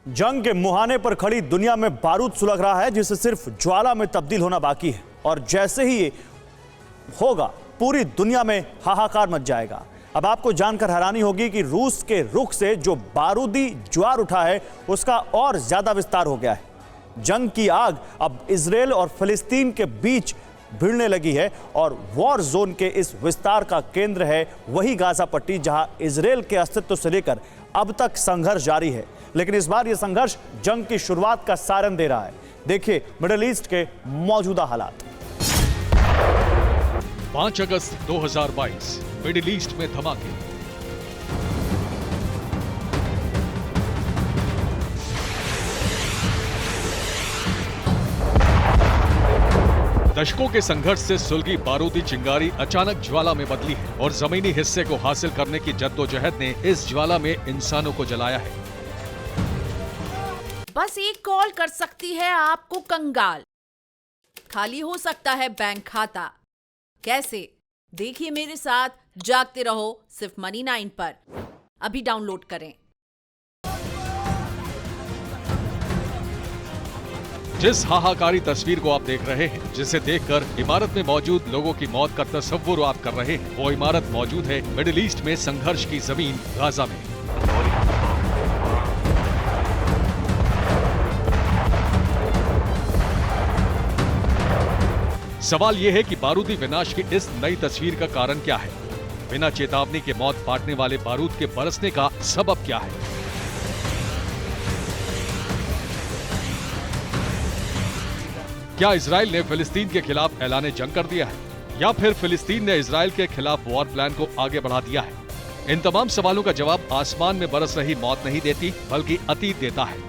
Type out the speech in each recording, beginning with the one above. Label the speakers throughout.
Speaker 1: जंग के मुहाने पर खड़ी दुनिया में बारूद सुलग रहा है जिसे सिर्फ ज्वाला में तब्दील होना बाकी है और जैसे ही ये होगा पूरी दुनिया में हाहाकार मच जाएगा। अब आपको जानकर हैरानी होगी कि रूस के रुख से जो बारूदी ज्वार उठा है उसका और ज्यादा विस्तार हो गया है। जंग की आग अब इजराइल और फिलिस्तीन के बीच भिड़ने लगी है और वॉर जोन के इस विस्तार का केंद्र है वही गाजा पट्टी जहां इजराइल के अस्तित्व से लेकर अब तक संघर्ष जारी है। लेकिन इस बार यह संघर्ष जंग की शुरुआत का सारन दे रहा है। देखिए मिडिल ईस्ट के मौजूदा हालात।
Speaker 2: 5 अगस्त 2022 मिडिल ईस्ट में धमाके। दशकों के संघर्ष से सुलगी बारूदी चिंगारी अचानक ज्वाला में बदली है और जमीनी हिस्से को हासिल करने की जद्दोजहद ने इस ज्वाला में इंसानों को जलाया है।
Speaker 3: बस एक कॉल कर सकती है आपको कंगाल। खाली हो सकता है बैंक खाता। कैसे? देखिए मेरे साथ, जागते रहो सिर्फ मनी 9 पर। अभी डाउनलोड करें।
Speaker 2: जिस हाहाकारी तस्वीर को आप देख रहे हैं, जिसे देखकर इमारत में मौजूद लोगों की मौत का तस्वुर आप कर रहे हैं, वो इमारत मौजूद है मिडिल ईस्ट में संघर्ष की जमीन गाजा में। सवाल यह है कि बारूदी विनाश की इस नई तस्वीर का कारण क्या है? बिना चेतावनी के मौत बांटने वाले बारूद के बरसने का सबब क्या है? क्या इजराइल ने फिलिस्तीन के खिलाफ ऐलाने जंग कर दिया है या फिर फिलिस्तीन ने इजराइल के खिलाफ वॉर प्लान को आगे बढ़ा दिया है? इन तमाम सवालों का जवाब आसमान में बरस रही मौत नहीं देती बल्कि अतीत देता है।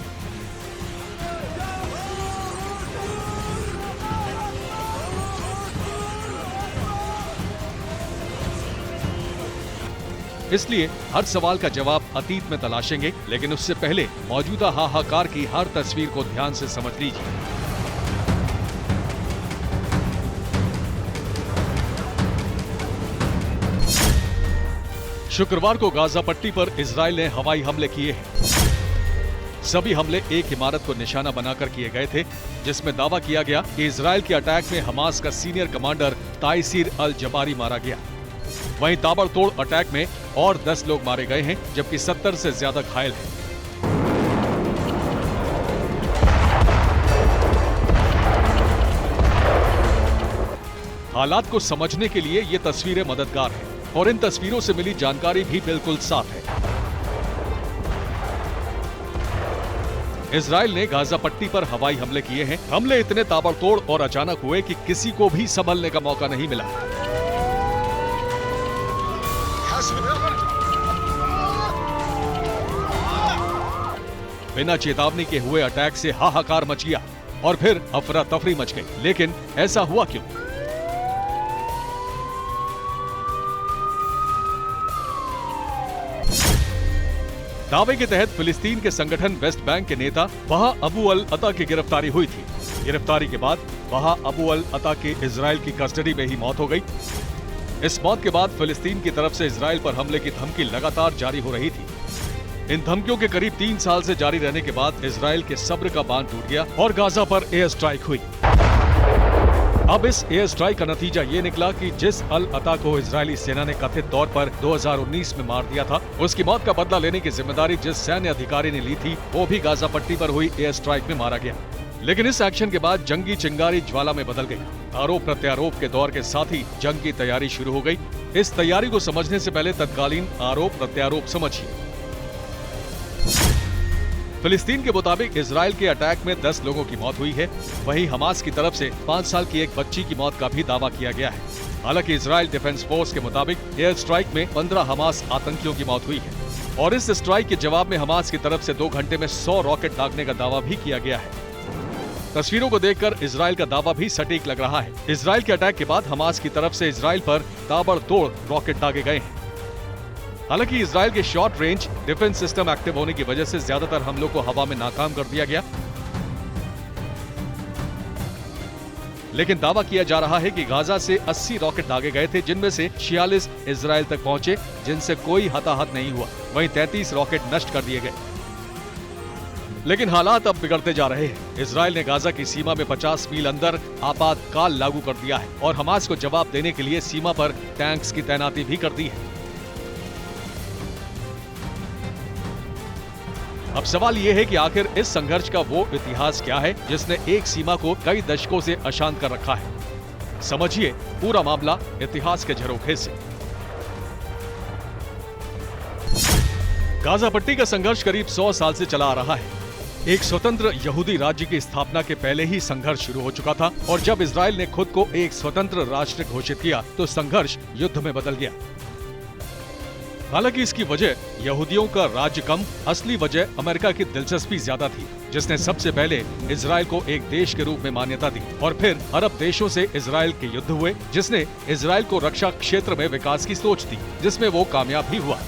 Speaker 2: इसलिए हर सवाल का जवाब अतीत में तलाशेंगे, लेकिन उससे पहले मौजूदा हाहाकार की हर तस्वीर को ध्यान से समझ लीजिए। शुक्रवार को गाजा पट्टी पर इजराइल ने हवाई हमले किए हैं। सभी हमले एक इमारत को निशाना बनाकर किए गए थे, जिसमें दावा किया गया कि इजराइल के अटैक में हमास का सीनियर कमांडर ताइसीर अल जबारी मारा गया। वहीं ताबड़तोड़ अटैक में और 10 लोग मारे गए हैं, जबकि 70 से ज्यादा घायल हैं। हालात को समझने के लिए ये तस्वीरें मददगार हैं और इन तस्वीरों से मिली जानकारी भी बिल्कुल साफ है। इजराइल ने गाजा पट्टी पर हवाई हमले किए हैं। हमले इतने ताबड़तोड़ और अचानक हुए कि किसी को भी संभलने का मौका नहीं मिला। बिना चेतावनी के हुए अटैक से हाहाकार मच गया और फिर अफरा तफरी मच गई। लेकिन ऐसा हुआ क्यों? दावे के तहत फिलिस्तीन के संगठन वेस्ट बैंक के नेता वहा अबू अल अता की गिरफ्तारी हुई थी। गिरफ्तारी के बाद वहा अबू अल अता के इजराइल की कस्टडी में ही मौत हो गई। इस मौत के बाद फिलिस्तीन की तरफ से इजराइल पर हमले की धमकी लगातार जारी हो रही थी। इन धमकियों के करीब 3 साल से जारी रहने के बाद इजराइल के सब्र का बांध टूट गया और गाजा पर एयर स्ट्राइक हुई। अब इस एयर स्ट्राइक का नतीजा ये निकला कि जिस अल अता को इजरायली सेना ने कथित तौर पर 2019 में मार दिया था, उसकी मौत का बदला लेने की जिम्मेदारी जिस सैन्य अधिकारी ने ली थी, वो भी गाजा पट्टी पर हुई एयर स्ट्राइक में मारा गया। लेकिन इस एक्शन के बाद जंगी चिंगारी ज्वाला में बदल गई। आरोप प्रत्यारोप के दौर के साथ ही जंग की तैयारी शुरू हो गई। इस तैयारी को समझने से पहले तत्कालीन आरोप प्रत्यारोप समझिए। फिलिस्तीन के मुताबिक इजराइल के अटैक में 10 लोगों की मौत हुई है। वहीं हमास की तरफ से 5 साल की एक बच्ची की मौत का भी दावा किया गया है। हालांकि इजराइल डिफेंस फोर्स के मुताबिक एयर स्ट्राइक में 15 हमास आतंकियों की मौत हुई है और इस स्ट्राइक के जवाब में हमास की तरफ से 2 घंटे में 100 रॉकेट दागने का दावा भी किया गया है। तस्वीरों को देखकर इजराइल का दावा भी सटीक लग रहा है। इजराइल के अटैक के बाद हमास की तरफ से इजराइल पर ताबड़तोड़ रॉकेट दागे गए हैं। हालांकि इजराइल के short range defence system active होने की वजह से ज्यादातर हमलों को हवा में नाकाम कर दिया गया। लेकिन दावा किया जा रहा है कि गाजा से 80 रॉकेट दागे गए थे, जिनमें से 46 इजराइल तक पहुंचे, जिनसे कोई हताहत नहीं हुआ। वहीं 33 रॉकेट नष्ट कर दिए गए। लेकिन हालात अब बिगड़ते जा रहे हैं। इजराइल ने गाजा की सीमा में 50 मील अंदर आपातकाल लागू कर दिया है और हमास को जवाब देने के लिए सीमा पर टैंक्स की तैनाती भी कर दी है। अब सवाल ये है कि आखिर इस संघर्ष का वो इतिहास क्या है जिसने एक सीमा को कई दशकों से अशांत कर रखा है। समझिए पूरा मामला इतिहास के झरोखे से। गाजा पट्टी का संघर्ष करीब 100 साल से चला आ रहा है। एक स्वतंत्र यहूदी राज्य की स्थापना के पहले ही संघर्ष शुरू हो चुका था और जब इजराइल ने खुद को एक स्वतंत्र राष्ट्र घोषित किया तो संघर्ष युद्ध में बदल गया। हालांकि इसकी वजह यहूदियों का राज्य कम, असली वजह अमेरिका की दिलचस्पी ज्यादा थी, जिसने सबसे पहले इजराइल को एक देश के रूप में मान्यता दी और फिर अरब देशों से इजराइल के युद्ध हुए, जिसने इजराइल को रक्षा क्षेत्र में विकास की सोच दी, जिसमें वो कामयाब भी हुआ।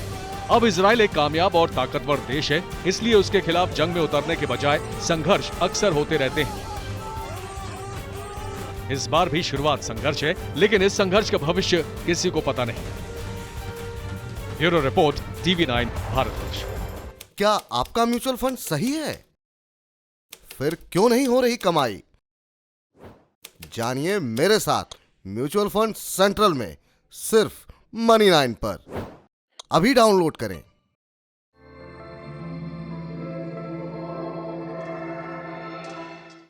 Speaker 2: अब इजराइल एक कामयाब और ताकतवर देश है, इसलिए उसके खिलाफ जंग में उतरने के बजाय संघर्ष अक्सर होते रहते हैं। इस बार भी शुरुआत संघर्ष है, लेकिन इस संघर्ष का भविष्य किसी को पता नहीं। Bureau report, TV9 Bharatvarsh.
Speaker 4: क्या आपका म्यूचुअल फंड सही है? फिर क्यों नहीं हो रही कमाई? जानिए मेरे साथ म्यूचुअल फंड सेंट्रल में, सिर्फ Money9 पर। अभी डाउनलोड करें।